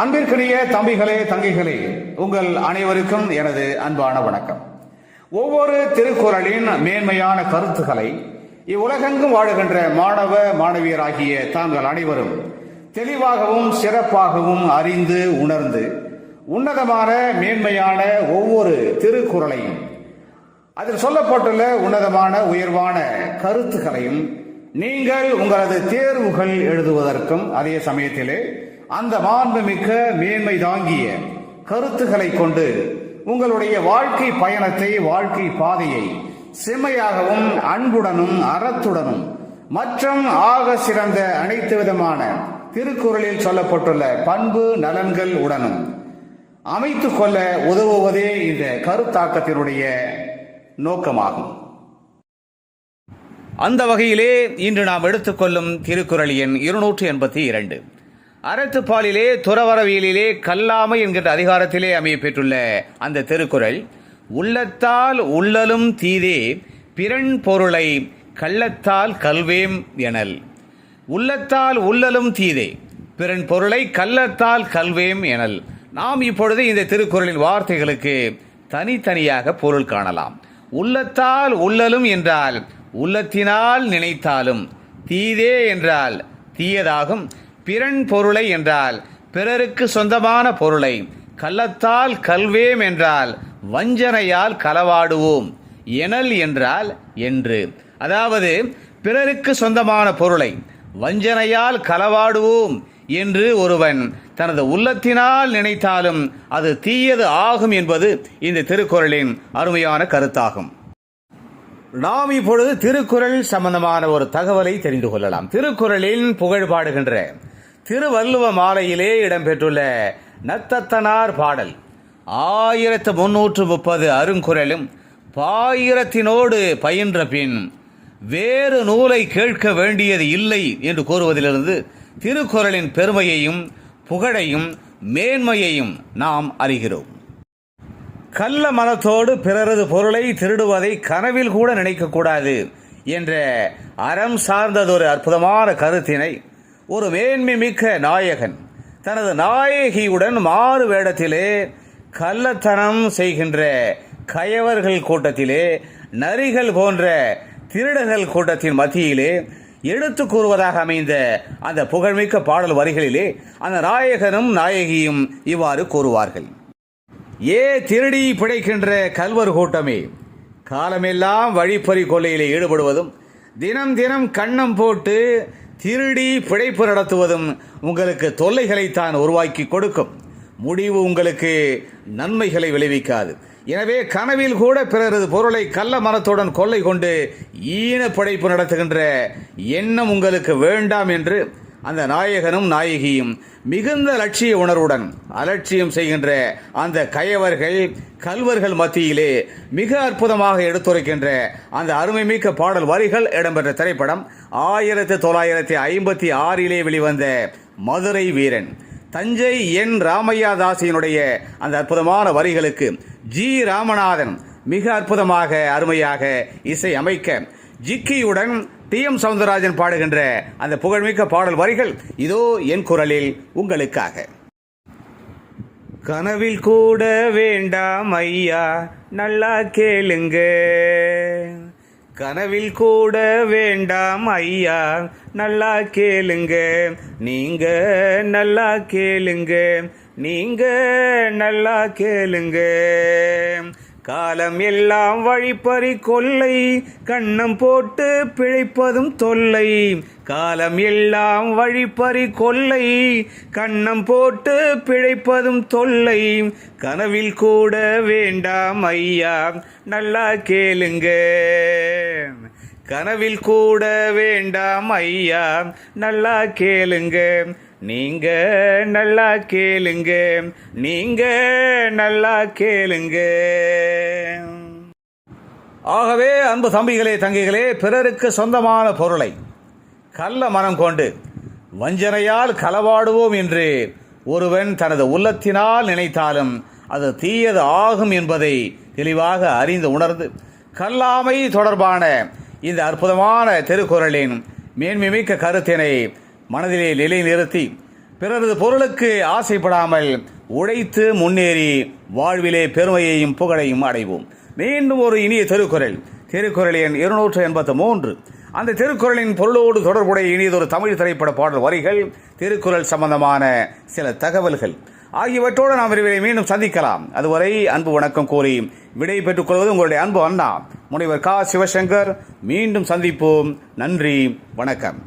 அன்பிற்குரிய தம்பிகளே, தங்கைகளே, உங்கள் அனைவருக்கும் எனது அன்பான வணக்கம். ஒவ்வொரு திருக்குறளின் மேன்மையான கருத்துக்களை இவ்வுலகெங்கும் வாழுகின்ற மாணவ மாணவியராகிய தாங்கள் அனைவரும் தெளிவாகவும் சிறப்பாகவும் அறிந்து உணர்ந்து உன்னதமான மேன்மையான ஒவ்வொரு திருக்குறளையும் அதில் சொல்லப்பட்டுள்ள உன்னதமான உயர்வான கருத்துக்களையும் நீங்கள் உங்களது தேர்வுகள் எழுதுவதற்கும் அதே சமயத்திலே அந்த மாண்புமிக்க மேன்மை தாங்கிய கருத்துக்களை கொண்டு உங்களுடைய வாழ்க்கை பயணத்தை, வாழ்க்கை பாதையை செம்மையாகவும் அன்புடனும் அறத்துடனும் மற்றும் ஆக சிறந்த அனைத்து விதமான திருக்குறளில் சொல்லப்பட்டுள்ள பண்பு நலன்கள் உடனும் அமைத்துக் கொள்ள உதவுவதே இந்த கருத்தாக்கத்தினுடைய நோக்கமாகும். அந்த வகையிலே இன்று நாம் எடுத்துக்கொள்ளும் திருக்குறள் எண் 282. அறத்துப்பாலிலே துறவரவியலிலே கல்லாமை என்கின்ற அதிகாரத்திலே அமைய பெற்றுள்ள அந்த திருக்குறள், உள்ளத்தால் உள்ளலும் தீதே பிறன் பொருளை கள்ளத்தால் கல்வேம் எனல். உள்ளத்தால் உள்ளலும் தீதே பிறன் பொருளை கள்ளத்தால் கல்வேம் எனல். நாம் இப்பொழுது இந்த திருக்குறளின் வார்த்தைகளுக்கு தனித்தனியாக பொருள் காணலாம். உள்ளத்தால் உள்ளலும் என்றால் உள்ளத்தினால் நினைத்தாலும், தீதே என்றால் தீயதாகும். பிறன் பொருளை என்றால் பிறருக்கு சொந்தமான பொருளை, கள்ளத்தால் கல்வேம் என்றால் வஞ்சனையால் களவாடுவோம், எனல் என்றால் என்று. அதாவது பிறருக்கு சொந்தமான பொருளை வஞ்சனையால் களவாடுவோம் என்று ஒருவன் தனது உள்ளத்தினால் நினைத்தாலும் அது தீயது ஆகும் என்பது இந்த திருக்குறளின் அருமையான கருத்தாகும். நாம் இப்பொழுது திருக்குறள் சம்பந்தமான ஒரு தகவலை தெரிந்து கொள்ளலாம். திருக்குறளின் புகழ் பாடுகின்ற திருவள்ளுவ மாலையிலே இடம்பெற்றுள்ள நத்தத்தனார் பாடல் 1330 அருங்குறளும் பாயிரத்தினோடு பயின்ற பின் வேறு நூலை கேட்க வேண்டியது இல்லை என்று கூறுவதிலிருந்து திருக்குறளின் பெருமையையும் புகழையும் மேன்மையையும் நாம் அறிகிறோம். கள்ள மனத்தோடு பிறரது பொருளை திருடுவதை கனவில் கூட நினைக்கக்கூடாது என்ற அறம் சார்ந்ததொரு அற்புதமான கருத்தினை ஒரு மேன்மை மிக்க நாயகன் தனது நாயகியுடன் மாறு வேடத்திலே கள்ளத்தனம் செய்கின்ற கயவர்கள் கூட்டத்திலே, நரிகள் போன்ற திருடர்கள் கூட்டத்தின் மத்தியிலே எடுத்து கூறுவதாக அமைந்த அந்த புகழ்மிக்க பாடல் வரிகளிலே அந்த நாயகனும் நாயகியும் இவ்வாறு கூறுவார்கள். ஏ திருடி பிழைக்கின்ற கல்வர் கூட்டமே, காலமெல்லாம் வழிப்பறி கொள்ளையிலே ஈடுபடுவதும் தினம் தினம் கண்ணம் போட்டு திருடி பிழைப்பு நடத்துவதும் உங்களுக்கு தொல்லைகளைத்தான் உருவாக்கி கொடுக்கும். முடிவு உங்களுக்கு நன்மைகளை விளைவிக்காது. எனவே கனவில் கூட பிறரது பொருளை கள்ள மனத்துடன் கொள்ளை கொண்டு ஈன பிழைப்பு நடத்துகின்ற எண்ணம் உங்களுக்கு வேண்டாம் என்று அந்த நாயகனும் நாயகியும் மிகுந்த லட்சிய உணர்வுடன் அலட்சியம் செய்கின்ற அந்த கயவர்கள் கல்வர்கள் மத்தியிலே மிக அற்புதமாக எடுத்துரைக்கின்ற அந்த அருமைமிக்க பாடல் வரிகள் இடம்பெற்ற திரைப்படம் 1956 வெளிவந்த மதுரை வீரன். தஞ்சை என் ராமையா தாசியினுடைய அந்த அற்புதமான வரிகளுக்கு ஜி ராமநாதன் மிக அற்புதமாக அருமையாக இசை அமைக்க, ஜிக்கியுடன் டி.எம். சௌந்தரராஜன் பாடுகின்ற அந்த புகழ்மிக்க பாடல் வரிகள் இதோ என் குரலில் உங்களுக்காக. கனவில் கூட வேண்டாம் ஐயா நல்லா கேளுங்க, கனவில் கூட வேண்டாம் ஐயா நல்லா கேளுங்க, நீங்க நல்லா கேளுங்க, நீங்க நல்லா கேளுங்க. காலம் எல்லாம் வழிப்பறி கொள்ளை, கண்ணம் போட்டு பிழைப்பதும் தொல்லை. காலம் எல்லாம் வழிப்பறி கொள்ளை, கண்ணம் போட்டு பிழைப்பதும் தொல்லை. கனவில் கூட வேண்டாம் ஐயா நல்லா கேளுங்க, கனவில் கூட வேண்டாம் ஐயா நல்லா கேளுங்க, நீங்க நல்லா கேளுங்க, நீங்க நல்லா கேளுங்க. ஆகவே அன்பு தம்பிகளே, தங்கைகளே, பிறருக்கு சொந்தமான பொருளை கள்ள மனம் கொண்டு வஞ்சனையால் களவாடுவோம் என்று ஒருவன் தனது உள்ளத்தினால் நினைத்தாலும் அது தீயது ஆகும் என்பதை தெளிவாக அறிந்து உணர்ந்து கல்லாமை தொடர்பான இந்த அற்புதமான திருக்குறளின் மேன்மைமிக்க கருத்தினை மனதிலே நிலைநிறுத்தி பிறரது பொருளுக்கு ஆசைப்படாமல் உழைத்து முன்னேறி வாழ்விலே பெருமையையும் புகழையும் அடைவோம். மீண்டும் ஒரு இனிய திருக்குறள், திருக்குறள் எண் 283. அந்த திருக்குறளின் பொருளோடு தொடர்புடைய இனியதொரு தமிழ் திரைப்பட பாடல் வரிகள், திருக்குறள் சம்பந்தமான சில தகவல்கள் ஆகியவற்றோடு நாம் விரைவில் மீண்டும் சந்திக்கலாம். அதுவரை அன்பு வணக்கம் கூறி விடை பெற்றுக் கொள்வது உங்களுடைய அன்பு அண்ணா முனைவர் கா. சிவசங்கர். மீண்டும் சந்திப்போம். நன்றி, வணக்கம்.